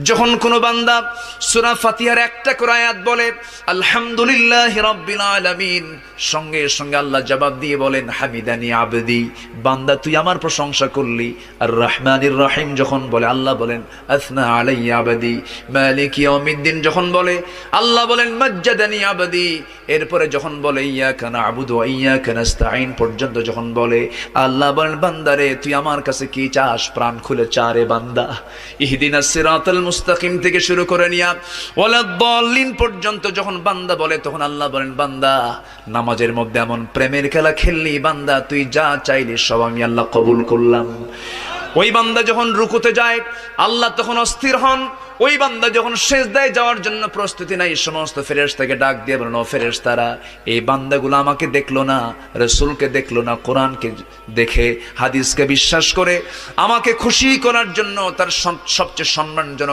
যখন কোনো বান্দা সূরা ফাতিহার একটা করে আয়াত বলে আলহামদুলিল্লাহি রাব্বিল আলামিন, সঙ্গে সঙ্গে আল্লাহ জবাব দিয়ে বলেন হামিদানি আবদি, বান্দা তুই আমার প্রশংসা করলি। আর রহমানির রহিম যখন বলে আল্লাহ বলেন আসনা আলাইয়া আবদি। মালিক ইয়াউমিদ্দিন যখন বলে আল্লাহ বলেন মাজ্জাদানি আবদি। এরপরে যখন বলে ইয়াকা না'বুদু ওয়া ইয়াকা নাস্তাঈন পর্যন্ত যখন বলে আল্লাহ বলেন বান্দারে তুই আমার কাছে কি চাস, প্রাণ খুলে চা রে বান্দা। ইহদিনাস সিরাতাল মুস্তাকিম থেকে শুরু করে নিয়া ওয়ালাদ-দাল্লিন পর্যন্ত যখন বান্দা বলে তখন আল্লাহ বলেন বান্দা নামাজের মধ্যে এমন প্রেমের খেলা খেললি বান্দা, তুই যা চাইলি সব আমি আল্লাহ কবুল করলাম। ওই বান্দা যখন রুকুতে যায় আল্লাহ তখন অস্থির হন। ওই বান্দা যখন সিজদায় যাওয়ার জন্য প্রস্তুতি নাই, সমস্ত ফেরেশতাকে ডাক দিয়ে বলেন ও ফেরেশতারা, এই বান্দাগুলো আমাকে দেখলো না, রাসূলকে দেখলো না, কোরআনকে দেখে হাদিসকে বিশ্বাস করে আমাকে খুশি করার জন্য তার সবচেয়ে সম্মানজনক